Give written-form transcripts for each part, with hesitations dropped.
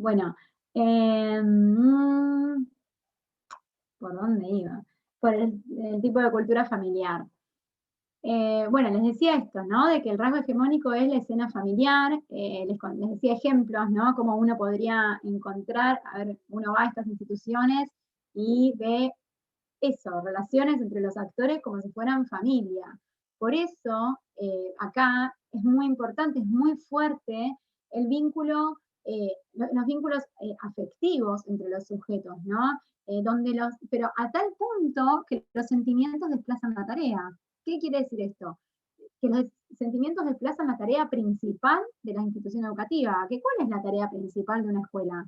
Bueno, ¿por dónde iba? Por el tipo de cultura familiar. Bueno, les decía esto, ¿no? De que el rasgo hegemónico es la escena familiar, les decía ejemplos, ¿no? Cómo uno podría encontrar, a ver, uno va a estas instituciones y ve eso, relaciones entre los actores como si fueran familia. Por eso, acá es muy importante, es muy fuerte el vínculo, los vínculos afectivos entre los sujetos, ¿no? Pero a tal punto que los sentimientos desplazan la tarea. ¿Qué quiere decir esto? Que los sentimientos desplazan la tarea principal de la institución educativa. ¿Cuál es la tarea principal de una escuela?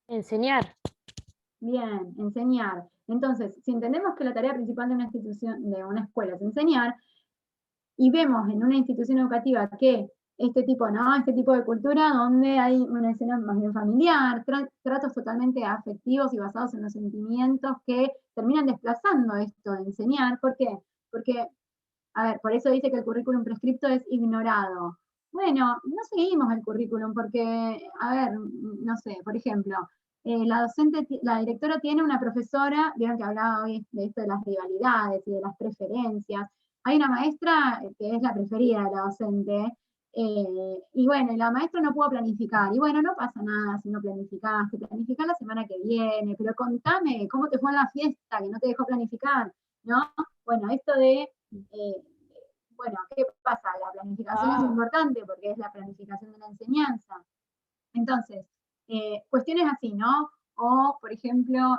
Enseñar. Bien, enseñar. Entonces, si entendemos que la tarea principal de una institución, de una escuela es enseñar, y vemos en una institución educativa que este tipo, ¿no? Este tipo de cultura donde hay una escena más bien familiar, tratos totalmente afectivos y basados en los sentimientos que terminan desplazando esto de enseñar. ¿Por qué? Porque, a ver, por eso dice que el currículum prescripto es ignorado. Bueno, no seguimos el currículum porque, a ver, no sé, por ejemplo, la directora tiene una profesora, vieron que hablaba hoy de esto de las rivalidades y de las preferencias. Hay una maestra que es la preferida de la docente, y bueno, y la maestra no pudo planificar. Y bueno, no pasa nada si no planificaste, planificar la semana que viene, pero contame cómo te fue en la fiesta que no te dejó planificar, ¿no? Bueno, esto de eh, bueno, ¿qué pasa? La planificación es importante porque es la planificación de la enseñanza. Entonces, cuestiones así, ¿no? O, por ejemplo,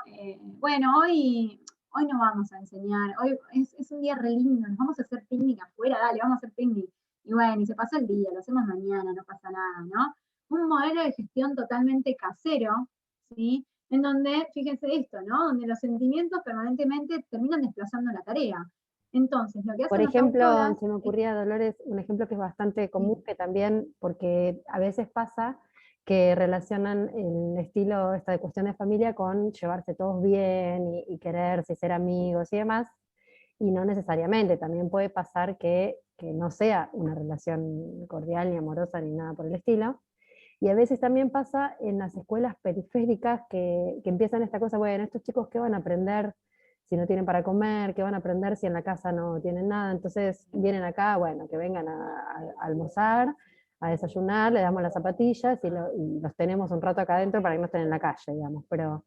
bueno, hoy no vamos a enseñar, hoy es un día re lindo, nos vamos a hacer picnic afuera, dale, vamos a hacer picnic. Y bueno, y se pasa el día, lo hacemos mañana, no pasa nada, ¿no? Un modelo de gestión totalmente casero, ¿sí? En donde, fíjense esto, ¿no? Donde los sentimientos permanentemente terminan desplazando la tarea. Entonces, lo que Por hacen las ejemplo, autoras se me es, ocurría, Dolores, un ejemplo que es bastante común, sí, que también, porque a veces pasa que relacionan el estilo, esta de cuestión de familia, con llevarse todos bien y quererse y ser amigos y demás, y no necesariamente, también puede pasar que no sea una relación cordial ni amorosa ni nada por el estilo. Y a veces también pasa en las escuelas periféricas que empiezan esta cosa, bueno, estos chicos qué van a aprender si no tienen para comer, qué van a aprender si en la casa no tienen nada, entonces vienen acá, bueno, que vengan a almorzar, a desayunar, le damos las zapatillas y los tenemos un rato acá adentro para que no estén en la calle, digamos, pero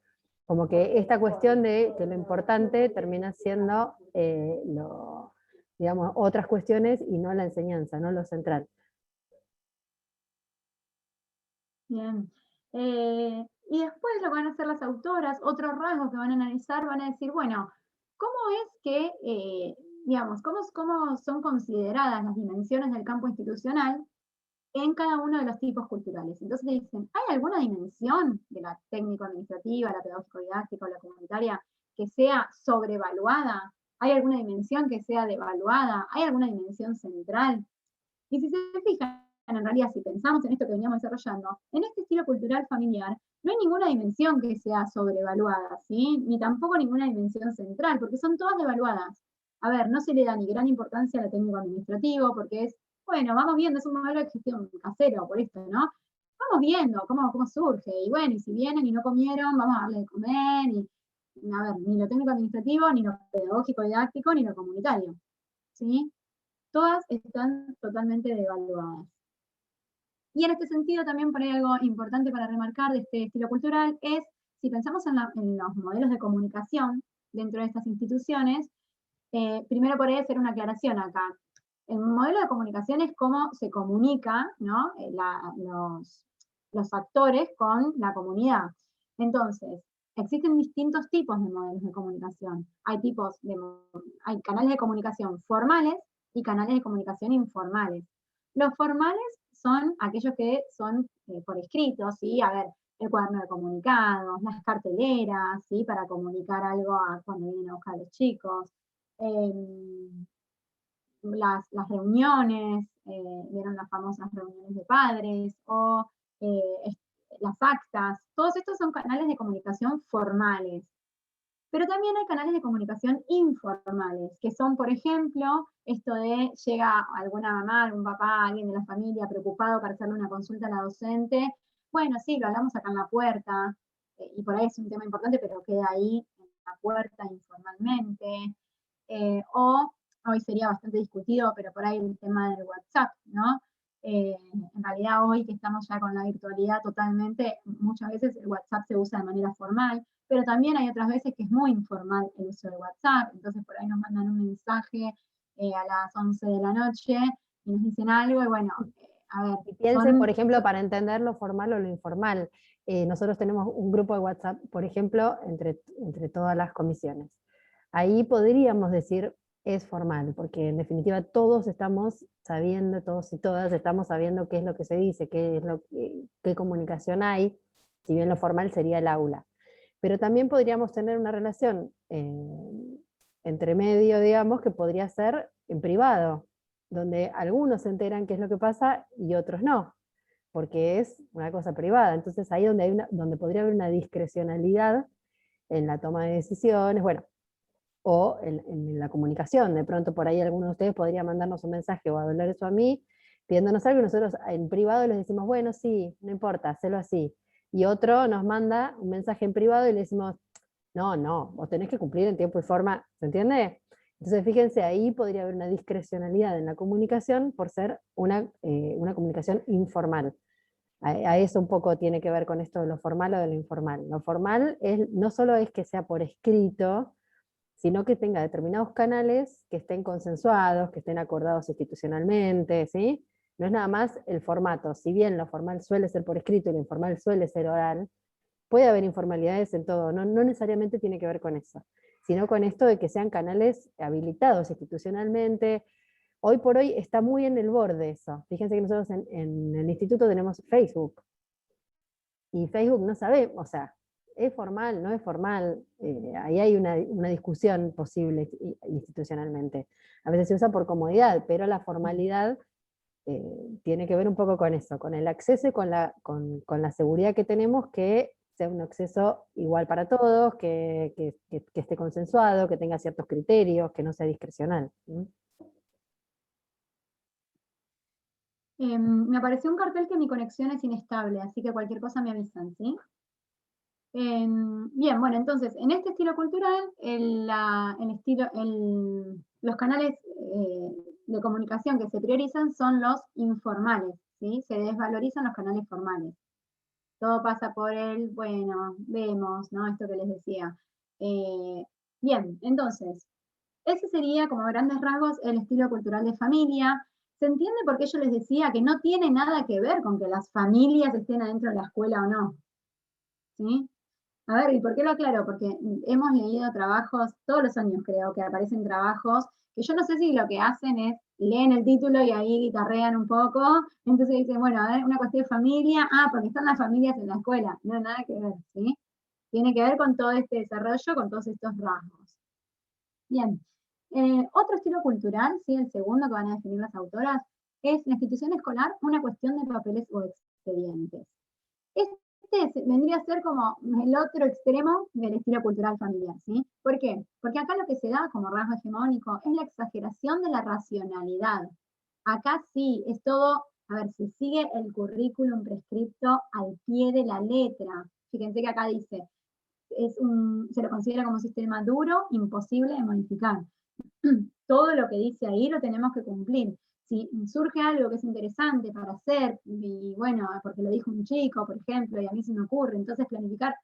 como que esta cuestión de que lo importante termina siendo, digamos, otras cuestiones y no la enseñanza, no lo central. bien. Y después lo que van a hacer las autoras, otros rasgos que van a analizar, van a decir, bueno, ¿cómo es que, digamos, cómo son consideradas las dimensiones del campo institucional en cada uno de los tipos culturales? Entonces dicen, ¿hay alguna dimensión de la técnico-administrativa, la pedagógico-didáctica o la comunitaria que sea sobrevaluada? ¿Hay alguna dimensión que sea devaluada? ¿Hay alguna dimensión central? Y si se fijan, en realidad, si pensamos en esto que veníamos desarrollando, en este estilo cultural familiar no hay ninguna dimensión que sea sobrevaluada, ¿sí? Ni tampoco ninguna dimensión central, porque son todas devaluadas. A ver, no se le da ni gran importancia a lo técnico administrativo, porque es, bueno, vamos viendo, es un modelo de gestión casero, por esto, ¿no? Vamos viendo cómo surge, y bueno, y si vienen y no comieron, vamos a darle de comer, y a ver, ni lo técnico administrativo, ni lo pedagógico didáctico, ni lo comunitario, ¿sí? Todas están totalmente devaluadas. Y en este sentido también por ahí algo importante para remarcar de este estilo cultural es, si pensamos en los modelos de comunicación dentro de estas instituciones, primero podría ser una aclaración acá. El modelo de comunicación es cómo se comunica, ¿no? Los actores con la comunidad. Entonces, existen distintos tipos de modelos de comunicación. Hay canales de comunicación formales y canales de comunicación informales. Los formales son aquellos que son por escrito, ¿sí? A ver, el cuaderno de comunicados, las carteleras, ¿sí? Para comunicar algo cuando vienen a buscar a los chicos. Eh, las reuniones, vieron las famosas reuniones de padres, o las actas, todos estos son canales de comunicación formales. Pero también hay canales de comunicación informales, que son, por ejemplo, esto de llega alguna mamá, algún papá, alguien de la familia preocupado para hacerle una consulta a la docente. Bueno, sí, lo hablamos acá en la puerta, y por ahí es un tema importante, pero queda ahí en la puerta informalmente. O hoy sería bastante discutido, pero por ahí el tema del WhatsApp, ¿no? En realidad hoy que estamos ya con la virtualidad totalmente, muchas veces el WhatsApp se usa de manera formal, pero también hay otras veces que es muy informal el uso de WhatsApp, entonces por ahí nos mandan un mensaje a las 11 de la noche y nos dicen algo y bueno, a ver, Y piense, por ejemplo, para entender lo formal o lo informal. Nosotros tenemos un grupo de WhatsApp, por ejemplo, entre todas las comisiones. Ahí podríamos decir es formal, porque en definitiva todos estamos sabiendo, todos y todas estamos sabiendo qué es lo que se dice, qué comunicación hay, si bien lo formal sería el aula. Pero también podríamos tener una relación entre medio, digamos, que podría ser en privado, donde algunos se enteran qué es lo que pasa y otros no, porque es una cosa privada. Entonces ahí donde podría haber una discrecionalidad en la toma de decisiones, bueno, o en la comunicación. De pronto por ahí alguno de ustedes podría mandarnos un mensaje o hablar eso a mí, pidiéndonos algo y nosotros en privado les decimos, bueno, sí, no importa, hacelo así. Y otro nos manda un mensaje en privado y le decimos, no, vos tenés que cumplir en tiempo y forma, ¿se entiende? Entonces, fíjense, ahí podría haber una discrecionalidad en la comunicación por ser una comunicación informal. A eso un poco tiene que ver con esto de lo formal o de lo informal. Lo formal no solo es que sea por escrito, sino que tenga determinados canales que estén consensuados, que estén acordados institucionalmente, ¿sí? No es nada más el formato. Si bien lo formal suele ser por escrito y lo informal suele ser oral, puede haber informalidades en todo, no necesariamente tiene que ver con eso, sino con esto de que sean canales habilitados institucionalmente. Hoy por hoy está muy en el borde eso. Fíjense que nosotros en el instituto tenemos Facebook, y Facebook no sabemos, o sea, es formal, no es formal, ahí hay una discusión posible institucionalmente. A veces se usa por comodidad, pero la formalidad tiene que ver un poco con eso, con el acceso y con la seguridad que tenemos, que sea un acceso igual para todos, que esté consensuado, que tenga ciertos criterios, que no sea discrecional. Me apareció un cartel que mi conexión es inestable, así que cualquier cosa me avisan, ¿sí? Bien, bueno, entonces, en este estilo cultural, los canales de comunicación que se priorizan son los informales, ¿sí? Se desvalorizan los canales formales. Todo pasa por el, bueno, vemos, ¿no? Esto que les decía. Bien, entonces, ese sería, como a grandes rasgos, el estilo cultural de familia. ¿Se entiende por qué yo les decía que no tiene nada que ver con que las familias estén adentro de la escuela o no? ¿Sí? A ver, ¿y por qué lo aclaro? Porque hemos leído trabajos, todos los años creo que aparecen trabajos, que yo no sé si lo que hacen es, leen el título y ahí guitarrean un poco, entonces dicen, bueno, a ver, una cuestión de familia, porque están las familias en la escuela. No, nada que ver, ¿sí? Tiene que ver con todo este desarrollo, con todos estos rasgos. Bien, otro estilo cultural, ¿sí? El segundo que van a definir las autoras, es la institución escolar una cuestión de papeles o expedientes. Este vendría a ser como el otro extremo del estilo cultural familiar, ¿sí? ¿Por qué? Porque acá lo que se da como rasgo hegemónico es la exageración de la racionalidad. Acá sí, es todo, a ver, se sigue el currículum prescripto al pie de la letra. Fíjense que acá dice, se lo considera como un sistema duro, imposible de modificar. Todo lo que dice ahí lo tenemos que cumplir. Si surge algo que es interesante para hacer, y bueno, porque lo dijo un chico, por ejemplo, y a mí se me ocurre, entonces planificar,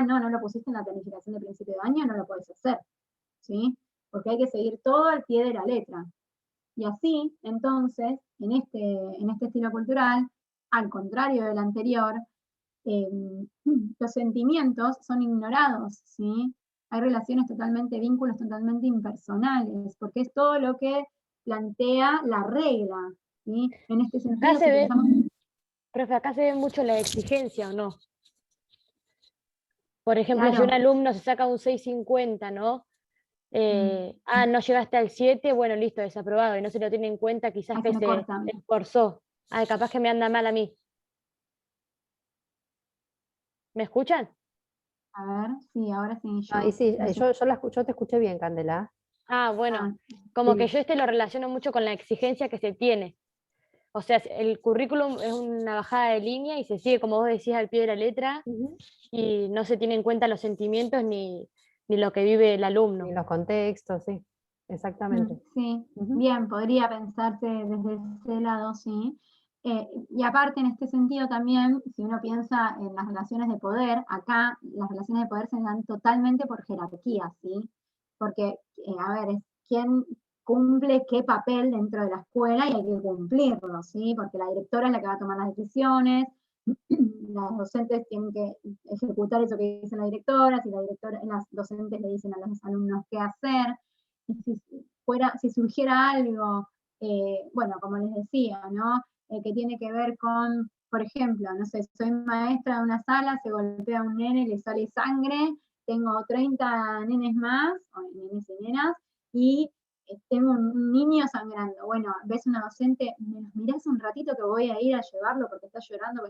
no lo pusiste en la planificación de principio de año, no lo puedes hacer, ¿sí? Porque hay que seguir todo al pie de la letra. Y así, entonces, en este estilo cultural, al contrario del anterior, eh, los sentimientos son ignorados, ¿sí? Hay relaciones totalmente, vínculos totalmente impersonales, porque es todo lo que plantea la regla, ¿sí? En este Acá sentido, se si ve, pensamos... profe, acá se ve mucho la exigencia, ¿o no? Por ejemplo, si un Claro, alumno se saca un 650, ¿no? No llegaste al 7, bueno, listo, desaprobado, y no se lo tiene en cuenta quizás ahí que se me se corta. esforzó. Capaz que me anda mal a mí. ¿Me escuchan? A ver, sí, ahora sí, Ah, y sí, no sé. yo te escuché bien, Candela. Ah, bueno, Ah, como que Sí. yo lo relaciono mucho con la exigencia que se tiene. O sea, el currículum es una bajada de línea y se sigue, como vos decís, al pie de la letra Ujú. y no se tiene en cuenta los sentimientos ni lo que vive el Y alumno. los contextos, sí, exactamente. sí, Ujú. bien, podría pensarse desde ese lado, sí. Y aparte, en este sentido también, si uno piensa en las relaciones de poder, acá las relaciones de poder se dan totalmente por jerarquía, ¿sí? Porque, a ver, es quién cumple qué papel dentro de la escuela y hay que cumplirlo, ¿sí? Porque la directora es la que va a tomar las decisiones, las docentes tienen que ejecutar eso que dice la directora, si la directora, las docentes le dicen a los alumnos qué hacer, si surgiera algo, bueno, como les decía, ¿no? Que tiene que ver con, por ejemplo, no sé, soy maestra de una sala, se golpea un nene, le sale sangre, tengo 30 nenes más, o nenes y nenas, y tengo un niño sangrando. Bueno, ves una docente, me los mirás un ratito que voy a ir a llevarlo porque está llorando.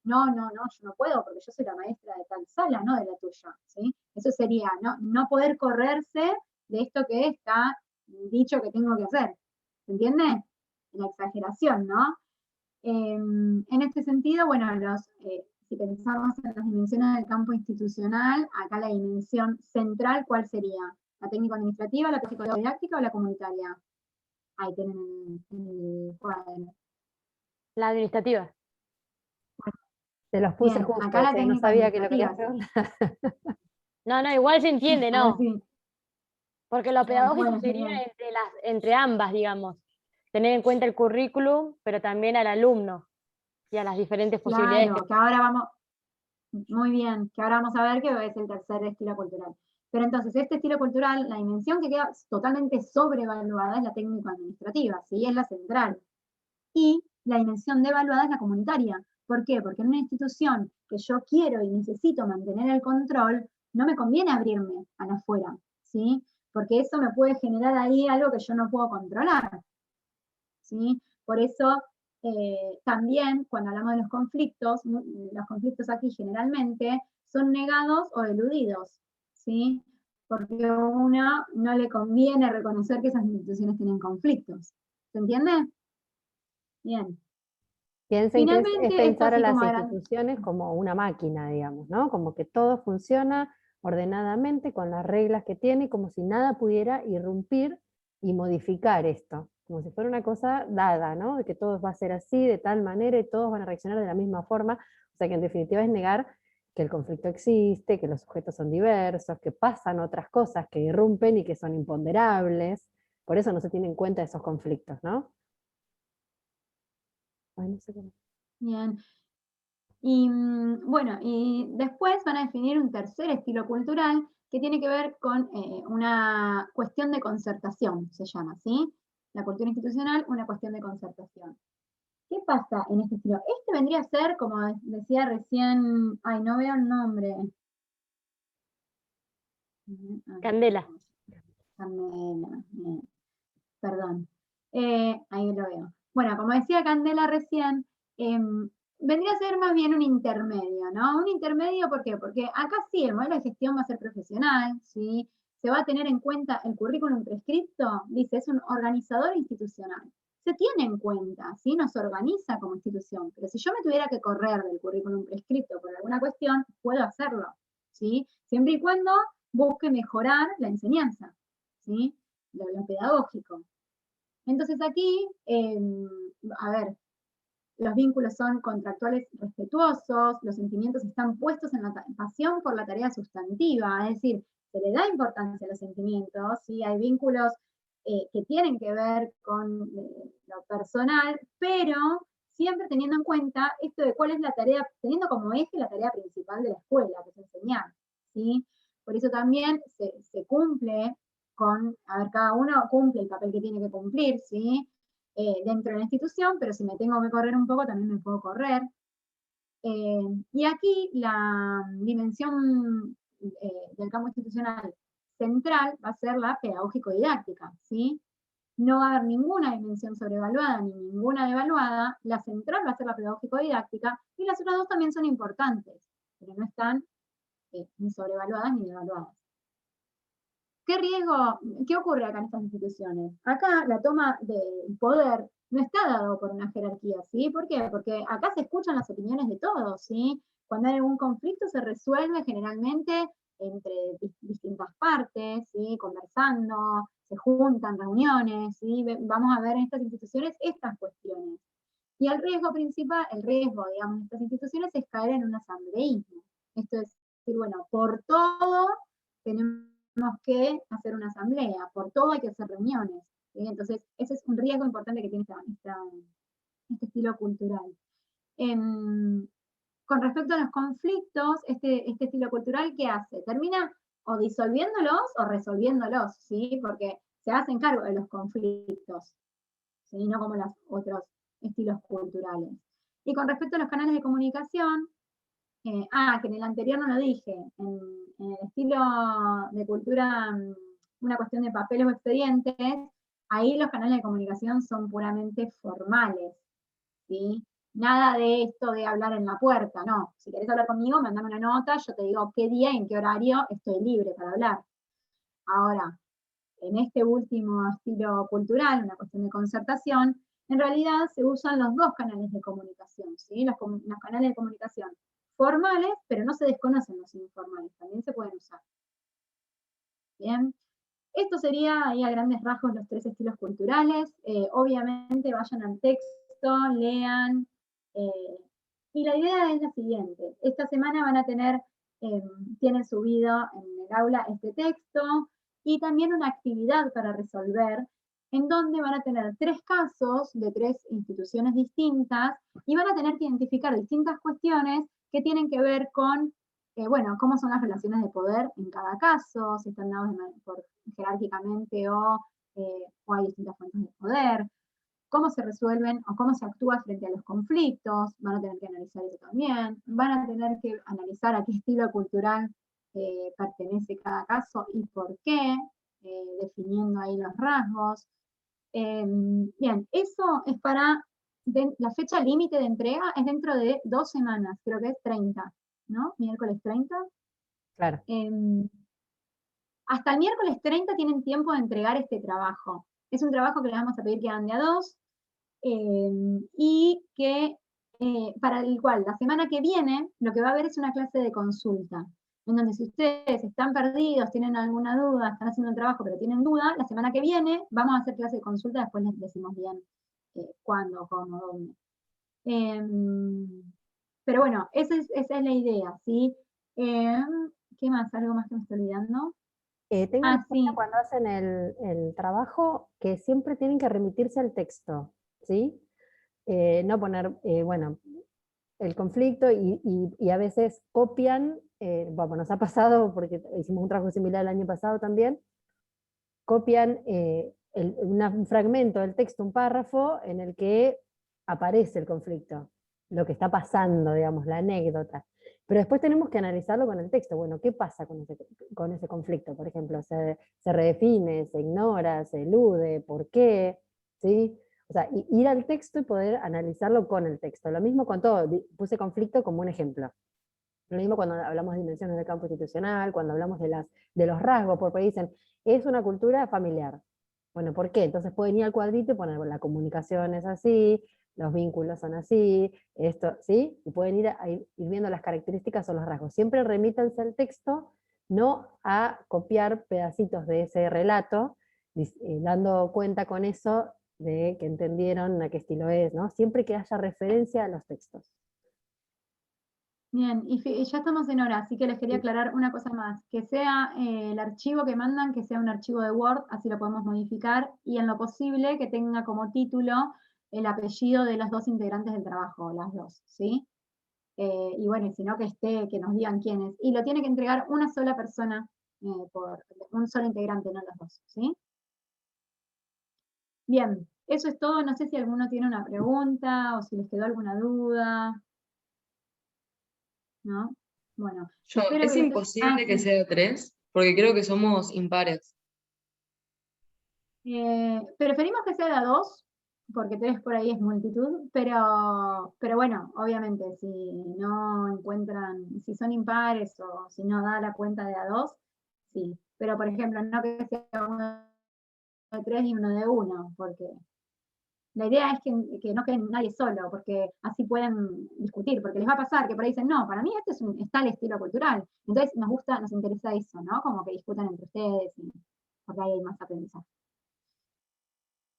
No, no, no, yo no puedo porque yo soy la maestra de tal sala, no de la tuya, ¿sí? Eso sería no poder correrse de esto que está dicho que tengo que hacer. ¿Se entiende? La exageración, ¿no? En este sentido, bueno, si pensamos en las dimensiones del campo institucional, acá la dimensión central, ¿cuál sería? ¿La técnico-administrativa, la psicodidáctica o la comunitaria? Ahí tienen el cuadro. La administrativa. Te los puse Bien, acá justos, la no sabía que lo querías técnico-administrativa, preguntar. No, no, igual se entiende, a ver ¿no? si, Porque lo pedagógico bueno, sería genial. entre ambas, digamos. Tener en cuenta el currículum, pero también al alumno y a las diferentes posibilidades que... Claro, que ahora vamos, muy bien, que ahora vamos a ver que es el tercer estilo cultural. Pero entonces, este estilo cultural, la dimensión que queda totalmente sobrevaluada es la técnico-administrativa, ¿sí? Es la central. Y la dimensión devaluada es la comunitaria. ¿Por qué? Porque en una institución que yo quiero y necesito mantener el control, no me conviene abrirme a la afuera, ¿sí? Porque eso me puede generar ahí algo que yo no puedo controlar, ¿sí? Por eso, también cuando hablamos de los conflictos aquí generalmente son negados o eludidos, ¿sí? Porque a uno no le conviene reconocer que esas instituciones tienen conflictos. ¿Se entiende? Bien. Piensen que es Finalmente, esto pensar a así las como instituciones como una máquina, digamos, ¿no? Como que todo funciona ordenadamente con las reglas que tiene, como si nada pudiera irrumpir y modificar esto, como si fuera una cosa dada, ¿no? De que todo va a ser así, de tal manera, y todos van a reaccionar de la misma forma. O sea que en definitiva es negar que el conflicto existe, que los sujetos son diversos, que pasan otras cosas que irrumpen y que son imponderables. Por eso no se tienen en cuenta esos conflictos, ¿no? Ay, no sé cómo. bien. Y bueno, y después van a definir un tercer estilo cultural que tiene que ver con una cuestión de concertación, se llama, ¿sí? La cultura institucional, una cuestión de concertación. ¿Qué pasa en este estilo? Este vendría a ser, como decía recién, ay, no veo el nombre. Candela. Candela, perdón. Ahí lo veo. Bueno, como decía Candela recién, vendría a ser más bien un intermedio, ¿no? Un intermedio, ¿por qué? Porque acá sí, el modelo de gestión va a ser profesional, ¿sí? Se va a tener en cuenta el currículum prescripto, dice, es un organizador institucional. Se tiene en cuenta, ¿sí? Nos organiza como institución, pero si yo me tuviera que correr del currículum prescripto por alguna cuestión, puedo hacerlo, ¿sí? Siempre y cuando busque mejorar la enseñanza, ¿sí? Lo pedagógico. Entonces aquí, a ver, los vínculos son contractuales respetuosos, los sentimientos están puestos en la pasión por la tarea sustantiva, es decir, se le da importancia a los sentimientos, ¿sí? Hay vínculos que tienen que ver con lo personal, pero siempre teniendo en cuenta esto de cuál es la tarea, teniendo como eje la tarea principal de la escuela, que es enseñar, ¿sí? Por eso también se cumple con, a ver, cada uno cumple el papel que tiene que cumplir, ¿sí? Dentro de la institución, pero si me tengo que correr un poco, también me puedo correr. Y aquí la dimensión del campo institucional central va a ser la pedagógico-didáctica, ¿sí? No va a haber ninguna dimensión sobrevaluada ni ninguna devaluada, la central va a ser la pedagógico-didáctica y las otras dos también son importantes, pero no están ni sobrevaluadas ni devaluadas. ¿Qué riesgo, qué ocurre acá en estas instituciones? Acá la toma del poder no está dado por una jerarquía, ¿sí? ¿Por qué? Porque acá se escuchan las opiniones de todos, ¿sí? Cuando hay algún conflicto se resuelve generalmente entre distintas partes, ¿sí? Conversando, se juntan reuniones, ¿sí? Vamos a ver en estas instituciones estas cuestiones. Y el riesgo principal, el riesgo, digamos, de estas instituciones es caer en un asambleísmo. Esto es decir, bueno, por todo tenemos que hacer una asamblea, por todo hay que hacer reuniones. ¿sí? Entonces, ese es un riesgo importante que tiene este estilo cultural. Con respecto a los conflictos, este estilo cultural, ¿qué hace? Termina o disolviéndolos o resolviéndolos, ¿sí? Porque se hacen cargo de los conflictos, ¿sí? No como los otros estilos culturales. Y con respecto a los canales de comunicación, que en el anterior no lo dije, en el estilo de cultura, una cuestión de papeles o expedientes, ahí los canales de comunicación son puramente formales, ¿sí? Nada de esto de hablar en la puerta, no. Si querés hablar conmigo, mandame una nota, yo te digo qué día y en qué horario estoy libre para hablar. Ahora, en este último estilo cultural, una cuestión de concertación, en realidad se usan los dos canales de comunicación, ¿sí? Los canales de comunicación formales, pero no se desconocen los informales, también se pueden usar. Bien, esto sería ahí a grandes rasgos los tres estilos culturales. Obviamente vayan al texto, lean, y la idea es la siguiente. Esta semana van a tener, tienen subido en el aula este texto y también una actividad para resolver en donde van a tener 3 casos de 3 instituciones distintas y van a tener que identificar distintas cuestiones que tienen que ver con, bueno, cómo son las relaciones de poder en cada caso, si están dados jerárquicamente o hay distintas fuentes de poder, cómo se resuelven o cómo se actúa frente a los conflictos, van a tener que analizar eso también, van a tener que analizar a qué estilo cultural pertenece cada caso y por qué, definiendo ahí los rasgos. Bien, eso es para, la fecha límite de entrega es dentro de 2 semanas, creo que es 30, ¿no? Miércoles 30. Claro. Hasta el miércoles 30 tienen tiempo de entregar este trabajo. Es un trabajo que les vamos a pedir que hagan de a 2 y que para el cual la semana que viene lo que va a haber es una clase de consulta, en donde si ustedes están perdidos, tienen alguna duda, están haciendo un trabajo pero tienen duda, la semana que viene vamos a hacer clase de consulta, después les decimos bien cuándo, cómo, dónde. Pero bueno, esa es la idea, ¿sí? ¿Qué más? ¿Algo más que me estoy olvidando? Tengan en cuenta Sí. cuando hacen el trabajo que siempre tienen que remitirse al texto, ¿sí? No poner, bueno, el conflicto y a veces copian, bueno, nos ha pasado porque hicimos un trabajo similar el año pasado también, copian un fragmento del texto, un párrafo en el que aparece el conflicto, lo que está pasando, digamos, la anécdota. Pero después tenemos que analizarlo con el texto. Bueno, ¿qué pasa con ese conflicto? Por ejemplo, ¿se redefine, se ignora, se elude? ¿Por qué? ¿Sí? O sea, ir al texto y poder analizarlo con el texto. Lo mismo con todo, puse conflicto como un ejemplo. Lo mismo cuando hablamos de dimensiones del campo institucional, cuando hablamos de los rasgos, porque dicen, es una cultura familiar. Bueno, ¿por qué? Entonces pueden ir al cuadrito y poner, bueno, la comunicación es así, los vínculos son así, esto, ¿sí? Y pueden ir viendo las características o los rasgos. Siempre remítanse al texto, no a copiar pedacitos de ese relato, dando cuenta con eso de que entendieron a qué estilo es, ¿no? Siempre que haya referencia a los textos. Bien, y ya estamos en hora, así que les quería aclarar una cosa más, que sea el archivo que mandan, que sea un archivo de Word, así lo podemos modificar, y en lo posible que tenga como título el apellido de los 2 integrantes del trabajo, las 2, ¿sí? Y bueno, y si no que que nos digan quién es. Y lo tiene que entregar una sola persona, por un solo integrante, no los 2, ¿sí? Bien, eso es todo, no sé si alguno tiene una pregunta o si les quedó alguna duda. ¿No? Bueno, espero Es que imposible que sí. sea 3, porque creo que somos impares. Preferimos que sea de a 2, porque 3 por ahí es multitud, pero bueno, obviamente, si no encuentran, si son impares o si no da la cuenta de a 2, sí. Pero, por ejemplo, no que sea uno de 3 y uno de 1, porque la idea es que no quede nadie solo, porque así pueden discutir, porque les va a pasar que por ahí dicen, no, para mí este es tal estilo cultural. Entonces nos interesa eso, ¿no? Como que discutan entre ustedes, porque ahí hay más aprendizaje.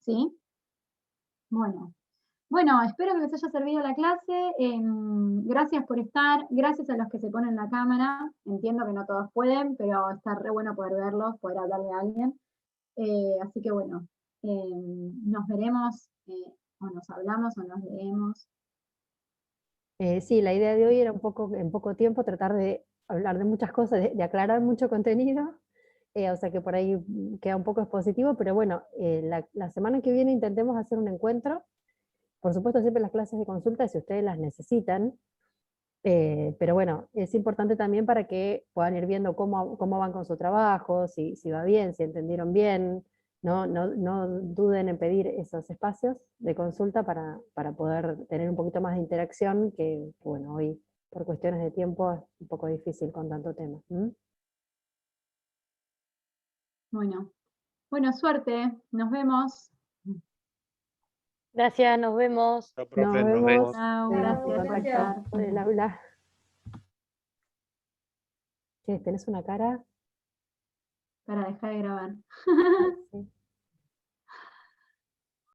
¿Sí? Bueno. Bueno, espero que les haya servido la clase. Gracias por estar, gracias a los que se ponen la cámara. Entiendo que no todos pueden, pero está re bueno poder verlos, poder hablarle a alguien. Así que bueno, nos veremos, o nos hablamos o nos leemos. Sí, la idea de hoy era un poco, en poco tiempo, tratar de hablar de muchas cosas, de aclarar mucho contenido, o sea que por ahí queda un poco expositivo, pero bueno, la semana que viene intentemos hacer un encuentro. Por supuesto, siempre las clases de consulta, si ustedes las necesitan, pero bueno, es importante también para que puedan ir viendo cómo van con su trabajo, si va bien, si entendieron bien. No duden en pedir esos espacios de consulta para poder tener un poquito más de interacción, que bueno, hoy por cuestiones de tiempo es un poco difícil con tanto tema. Bueno, suerte, nos vemos. Gracias, nos vemos. Chao, Nos profe, nos vemos. vemos. Chao, Seguimos en gracias por contacto estar. por el aula. Che, tenés una cara. Para dejar de grabar. Sí.